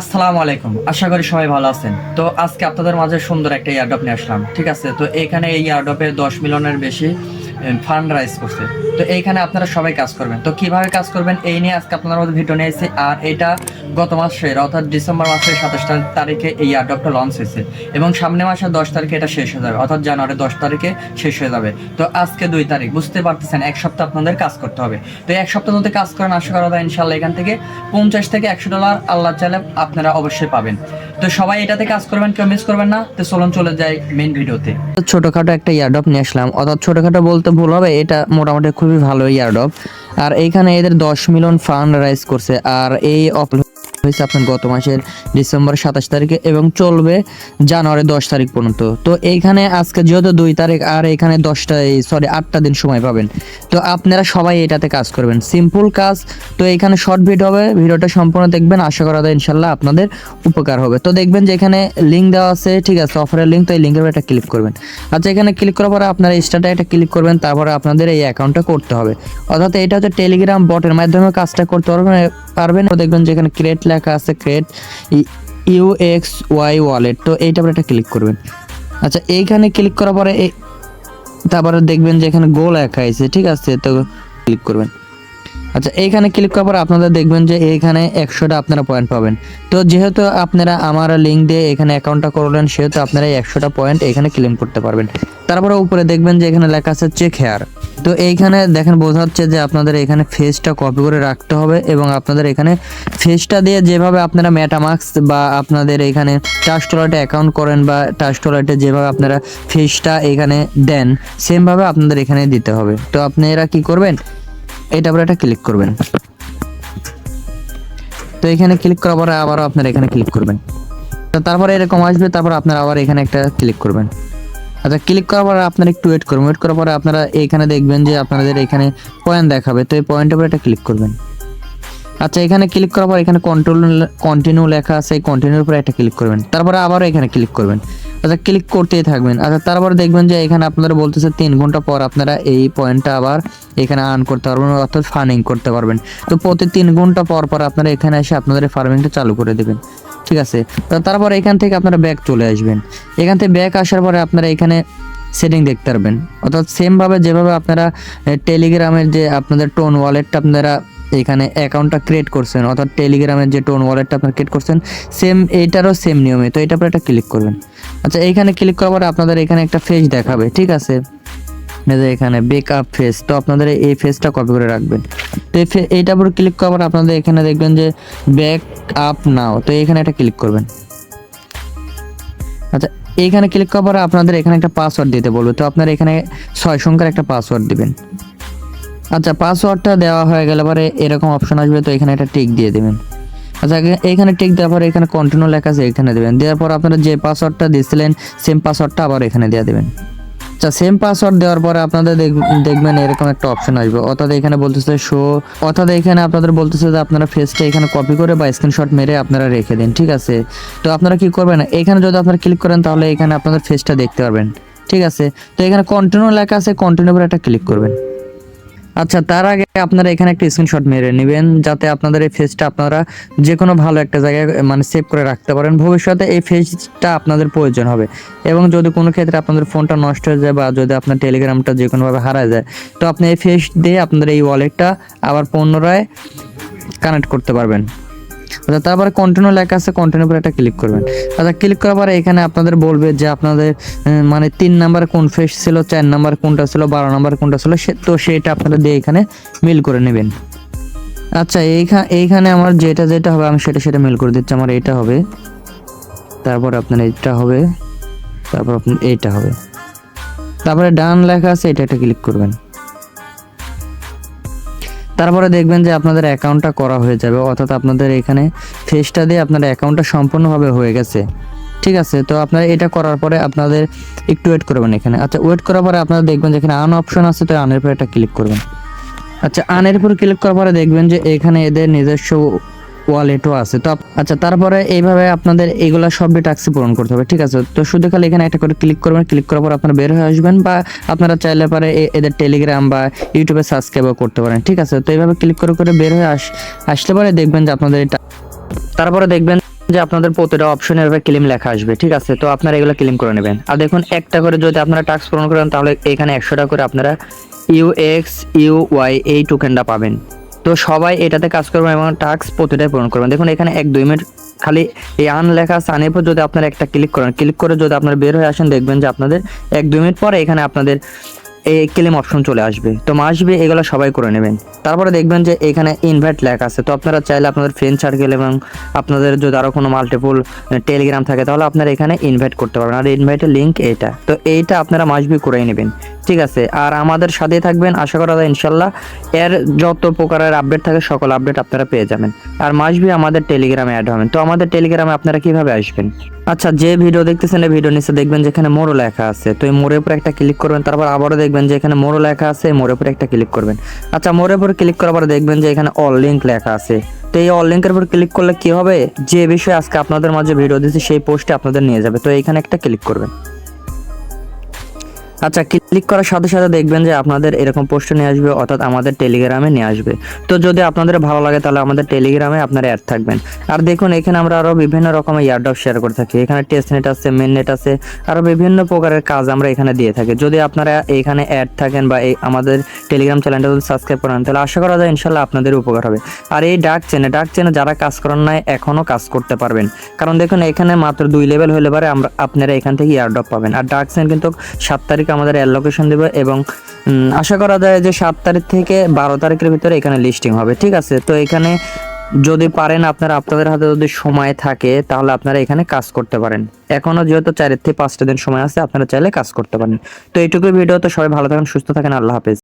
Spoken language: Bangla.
আসসালামু আলাইকুম, আশা করি সবাই ভালো আছেন। তো আজকে আপনাদের মাঝে সুন্দর একটা ইয়ারড্রপ নিয়ে আসলাম, ঠিক আছে। তো এখানে এই ইয়ারড্রপে 10 মিলিয়নের বেশি ফান্ড রাইজ করছে। তো এইখানে আপনারা সবাই কাজ করবেন। তো কিভাবে কাজ করবেন এই নিয়ে আজকে আপনাদের মধ্যে ভিডিও নিয়ে এসেছি। আর এটা গত মাসের অর্থাৎ ডিসেম্বর মাসের 27 তারিখে এই ইয়ারড্রপটা লঞ্চ হয়েছে এবং সামনে মাসের 10 তারিখে এটা শেষ হয়ে যাবে, অর্থাৎ জানুয়ারি 10 তারিখে শেষ হয়ে যাবে। তো আজকে 2 তারিখ, বুঝতে পারতেছেন এক সপ্তাহ আপনাদের কাজ করতে হবে। তো এক সপ্তাহ মধ্যে কাজ করেন, আশা করা যায় ইনশাল্লাহ এখান থেকে $50 থেকে $100 আল্লাহ চাইলে আপনারা অবশ্যই পাবেন। তো সবাই এটাতে কাজ করবেন, কেউ মিস করবেন না। তো চলুন চলে যাই মেইন ভিডিওতে। ছোটখাটো একটা ইয়ারড্রপ নিয়ে আসলাম, অর্থাৎ ছোটখাটো বলতে ভুল হবে, এটা মোটামুটি খুবই ভালো ইয়ারড্রপ। আর এইখানে এদের 10 মিলিয়ন ফান্ড রাইজ করছে। আর এই হয়েছে আপনার গত মাসের ডিসেম্বর 27 তারিখে এবং চলবে জানুয়ারি 10 তারিখ পর্যন্ত। তো এইখানে আজকে যেহেতু 2 তারিখ আর এখানে 8টা দিন সময় পাবেন। তো আপনারা সবাই এটাতে কাজ করবেন, সিম্পল কাজ। তো এখানে শর্ট ভিডিও হবে, ভিডিওটা সম্পূর্ণ দেখবেন, আশা করা যায় ইনশাল্লাহ আপনাদের উপকার হবে। তো দেখবেন যে এখানে লিঙ্ক দেওয়া আছে, ঠিক আছে, অফারের লিঙ্ক। তো এই লিঙ্কের উপর একটা ক্লিক করবেন। আচ্ছা, এখানে ক্লিক করার পরে আপনারা স্টার্টে একটা ক্লিক করবেন, তারপরে আপনাদের এই অ্যাকাউন্টটা করতে হবে। অর্থাৎ এটা হচ্ছে টেলিগ্রাম বটের মাধ্যমে কাজটা করতে পারবেন। দেখবেন যে এখানে ক্রিয়েট লেখা আছে, ক্রিয়েট UXY ওয়ালেট। তো এইটার উপর একটা ক্লিক করবেন। আচ্ছা, এইখানে ক্লিক করার পরে তারপরে দেখবেন যে এখানে গো লেখা আছে, ঠিক আছে, তো ক্লিক করবেন। আচ্ছা, এইখানে ক্লিক করার পর আপনারা দেখবেন যে এইখানে 100টা আপনারা পয়েন্ট পাবেন। তো যেহেতু আপনারা আমার লিঙ্ক দিয়ে এখানে অ্যাকাউন্টটা করলেন, সেহেতু আপনারা এই 100টা পয়েন্ট এখানে ক্লেম করতে পারবেন। তারপরে উপরে দেখবেন যে এখানে লেখা আছে চেক হেয়ার। তো এইখানে দেখেন বোঝা যাচ্ছে যে আপনাদের এখানে ফেসটা কপি করে রাখতে হবে এবং আপনাদের এখানে ফেসটা দিয়ে যেভাবে আপনারা মেটামাস্ক বা আপনাদের এখানে ট্রাস্ট ওয়ালেটে অ্যাকাউন্ট করেন বা ট্রাস্ট ওয়ালেটে যেভাবে আপনারা ফেসটা এখানে দেন, সেমভাবে আপনাদের এখানে দিতে হবে। তো আপনারা কি করবেন, এটা পরে একটা ক্লিক করবেন। তো এখানে ক্লিক করার পরে আবারও আপনারা এখানে ক্লিক করবেন। তো তারপরে এরকম আসবে, তারপর আপনারা আবার এখানে একটা ক্লিক করবেন। আচ্ছা, ক্লিক করার পরে আপনারা একটু ওয়েট করবেন। ওয়েট করার পরে আপনারা এখানে দেখবেন যে আপনাদের এখানে পয়েন্ট দেখাবে। তো এই পয়েন্টের উপরে একটা ক্লিক করবেন। আচ্ছা, এখানে ক্লিক করার পর এখানে কন্টিনিউ লেখা আছে, এই কন্টিনিউর উপরে একটা ক্লিক করবেন। তারপরে আবারও এখানে ক্লিক করবেন। আচ্ছা, ক্লিক করতেই থাকবেন। আচ্ছা, তারপরে দেখবেন যে এখানে আপনারা বলতেছে 3 ঘন্টা পর আপনারা এই পয়েন্টটা আবার এখানে আর্ন করতে পারবেন, অর্থাৎ ফার্মিং করতে পারবেন। তো প্রতি 3 ঘন্টা পর পর আপনারা এখানে এসে আপনাদের ফার্মিংটা চালু করে দেবেন, ঠিক আছে। তো তারপর এখান থেকে আপনারা ব্যাক চলে আসবেন। এখান থেকে ব্যাক আসার পরে আপনারা এখানে সেটিং দেখতে পারবেন, অর্থাৎ সেমভাবে যেভাবে আপনারা টেলিগ্রামের যে আপনাদের টোন ওয়ালেটটা আপনারা এখানে অ্যাকাউন্টটা ক্রিয়েট করছেন, অর্থাৎ টেলিগ্রামের যে টোন ওয়ালেটটা আপনারা ক্রিয়েট করছেন, সেম এইটারও সেম নিয়মে। তো এটার উপরে একটা ক্লিক করবেন। আচ্ছা, এইখানে ক্লিক করার পরে আপনাদের এখানে একটা ফেস দেখাবে, ঠিক আছে, এখানে বেকআপ ফেস। তো আপনাদের এই ফেসটা কপি করে রাখবেন। তো এইটার উপর ক্লিক করার পর আপনাদের এখানে দেখবেন যে ব্যাক আপ নাও। তো এখানে একটা ক্লিক করবেন। আচ্ছা, এইখানে ক্লিক করার পরে আপনাদের এখানে একটা পাসওয়ার্ড দিতে বলবে। তো আপনারা এখানে 6 সংখ্যার একটা পাসওয়ার্ড দিবেন। আচ্ছা, পাসওয়ার্ডটা দেওয়া হয়ে গেলে পরে এরকম অপশন আসবে। তো এখানে একটা টিক দিয়ে দেবেন। আচ্ছা, এখানে টিক দেওয়ার পরে এখানে কন্টিনিউ লেখা আছে, এখানে দেবেন। দেওয়ার পর আপনারা যে পাসওয়ার্ডটা দিয়েছিলেন সেম পাসওয়ার্ডটা আবার এখানে দিয়ে দেবেন। আচ্ছা, সেম পাসওয়ার্ড দেওয়ার পরে আপনাদের দেখবেন এরকম একটা অপশন আসবে, অর্থাৎ এখানে বলতেছে শো, অর্থাৎ এখানে আপনাদের বলতেছে যে আপনারা ফেসটা এখানে কপি করে বা স্ক্রিনশট মেরে আপনারা রেখে দিন, ঠিক আছে। তো আপনারা কি করবেন, এখানে যদি আপনারা ক্লিক করেন তাহলে এখানে আপনাদের ফেসটা দেখতে পারবেন, ঠিক আছে। তো এখানে কন্টিনিউ লেখা আছে, কন্টিনিউ করে একটা ক্লিক করবেন। আচ্ছা, তার আগে আপনারা এখানে একটা স্ক্রিনশট মেরে নেবেন, যাতে আপনাদের এই ফেসটা আপনারা যে কোনো ভালো একটা জায়গায় মানে সেভ করে রাখতে পারেন। ভবিষ্যতে এই ফেসটা আপনাদের প্রয়োজন হবে এবং যদি কোনো ক্ষেত্রে আপনাদের ফোনটা নষ্ট হয়ে যায় বা যদি আপনার টেলিগ্রামটা যে কোনোভাবে হারায় যায়, তো আপনি এই ফেস দিয়ে আপনাদের এই ওয়ালেটটা আবার পুনরায় কানেক্ট করতে পারবেন। আচ্ছা, তারপরে কন্টিনিউ লেখা আছে, কন্টিনিউ করে একটা ক্লিক করবেন। আচ্ছা, ক্লিক করার পরে এখানে আপনাদের বলবে যে আপনাদের মানে 3 নাম্বার কোন ফেস ছিল, 4 নাম্বার কোনটা ছিল, 12 নাম্বার কোনটা ছিল, তো সেটা আপনারা দিয়ে এখানে মিল করে নেবেন। আচ্ছা, এইখানে আমার যেটা হবে আমি সেটা মিল করে দিচ্ছি। আমার এটা হবে, তারপর আপনার এইটা হবে, তারপর আপনার এইটা হবে। তারপরে ডান লেখা আছে, এটা একটা ক্লিক করবেন। তারপরে দেখবেন যে আপনাদের অ্যাকাউন্টটা করা হয়ে যাবে, অর্থাৎ আপনাদের এখানে ফেসটা দিয়ে আপনার অ্যাকাউন্টটা সম্পূর্ণভাবে হয়ে গেছে, ঠিক আছে। তো আপনারা এটা করার পরে আপনাদের একটু ওয়েট করবেন এখানে। আচ্ছা, ওয়েট করার পরে আপনারা দেখবেন যে এখানে আন অপশন আছে, তো আনের উপর একটা ক্লিক করবেন। আচ্ছা, আনের উপর ক্লিক করার পরে দেখবেন যে এখানে এদের নিজস্ব ওয়ালেটও আছে। তো আচ্ছা, তারপরে এইভাবে আপনাদের এগুলা সবই টাস্ক পূরণ করতে হবে, ঠিক আছে। তো শুধু খালি এখানে একটা করে ক্লিক করবেন। ক্লিক করার পর আপনারা বের হয়ে আসবেন বা আপনারা চাইলে পারে এদের টেলিগ্রাম বা ইউটিউবে সাবস্ক্রাইবও করতে পারেন, ঠিক আছে। তো এইভাবে ক্লিক করে বের হয়ে আসলে পরে দেখবেন যে আপনাদের এটা, তারপরে দেখবেন যে আপনাদের প্রতিটা অপশনে এভাবে ক্লেম লেখা আসবে, ঠিক আছে? তো আপনারা এগুলো ক্লেম করে নেবেন। আর দেখুন একটা করে যদি আপনারা টাস্ক পূরণ করেন তাহলে এখানে 100 টাকা করে আপনারা UXUY এই টোকেনটা পাবেন। তো সবাই এটাতে কাজ করবেন এবং টাস্ক প্রতিটাই পূরণ করবেন। দেখুন এখানে 1-2 মিনিট খালি এই আন লেখা আছে, আনের উপর যদি আপনারা একটা ক্লিক করেন, ক্লিক করে যদি আপনারা বের হয়ে আসেন দেখবেন যে আপনাদের 1-2 মিনিট পরে এখানে আপনাদের এই ক্লেম অপশন চলে আসবে। তো আসবে এগুলো সবাই করে নেবেন। তারপরে দেখবেন যে এখানে ইনভাইট লেখা আছে, তো আপনারা চাইলে আপনাদের ফ্রেন্ড সার্কেল এবং আপনাদের যদি আরও কোনো মাল্টিপল টেলিগ্রাম থাকে তাহলে আপনারা এখানে ইনভাইট করতে পারবেন। আর ইনভাইটের লিঙ্ক এইটা, তো এইটা আপনারা মাসবি করেই নেবেন, ঠিক আছে? আর আমাদের সাথেই থাকবেন, আশা করা যায় ইনশাল্লাহ এর যত প্রকারের আপডেট থাকে সকল আপডেট আপনারা পেয়ে যাবেন। আর মাসবি আমাদের টেলিগ্রামে অ্যাড হবেন। তো আমাদের টেলিগ্রামে আপনারা কিভাবে আসবেন? আচ্ছা, যে ভিডিও দেখতেছেন এই ভিডিও নিচে দেখবেন যেখানে মোড়ো লেখা আছে, তো এই মোড়ের উপর একটা ক্লিক করবেন। তারপর আবারও দেখবেন যে এখানে মোড়ো লেখা আছে, মোড়ের উপর একটা ক্লিক করবেন। আচ্ছা, মোড়ের উপর ক্লিক করার পরে দেখবেন যে এখানে অল লিঙ্ক লেখা আছে। তো এই অল লিঙ্কের উপর ক্লিক করলে কি হবে, যে বিষয়ে আজকে আপনাদের মাঝে ভিডিও দিচ্ছি সেই পোস্টে আপনাদের নিয়ে যাবে। তো এইখানে একটা ক্লিক করবেন। আচ্ছা, ক্লিক করার সাথে সাথে দেখবেন যে আপনাদের এরকম পোস্টে নিয়ে আসবে, অর্থাৎ আমাদের টেলিগ্রামে নিয়ে আসবে। তো যদি আপনাদের ভালো লাগে তাহলে আমাদের টেলিগ্রামে আপনারা অ্যাড থাকবেন। আর দেখুন এখানে আমরা আরও বিভিন্ন রকমের ইয়ারড্রপ শেয়ার করে থাকি। এখানে টেস্ট নেট আছে, মেন নেট আছে, আরও বিভিন্ন প্রকারের কাজ আমরা এখানে দিয়ে থাকি। যদি আপনারা এখানে অ্যাড থাকেন বা এই আমাদের টেলিগ্রাম চ্যানেলটা যদি সাবস্ক্রাইব করেন তাহলে আশা করা যায় ইনশাল্লাহ আপনাদের উপকার হবে। আর এই ডার্ক চেনে যারা কাজ করেন নাই এখনও কাজ করতে পারবেন, কারণ দেখুন এখানে মাত্র 2 লেভেল হলে পরে আপনারা এখান থেকে ইয়ারড্রপ পাবেন। আর ডার্ক চেন কিন্তু 7 তারিখ আমাদের অ্যালোকেশন দেবে এবং আশা করা যায় যে 7 তারিখ থেকে 12 তারিখের ভিতরে এখানে লিস্টিং হবে, ঠিক আছে? তো এখানে যদি পারেন আপনারা, আপনাদের হাতে যদি সময় থাকে তাহলে আপনারা এখানে কাজ করতে পারেন। এখনো যেহেতু 4 থেকে 5টা দিন সময় আছে, আপনারা চাইলে কাজ করতে পারেন। তো এইটুকুই ভিডিও। তো সবাই ভালো থাকেন, সুস্থ থাকেন, আল্লাহ হাফেজ।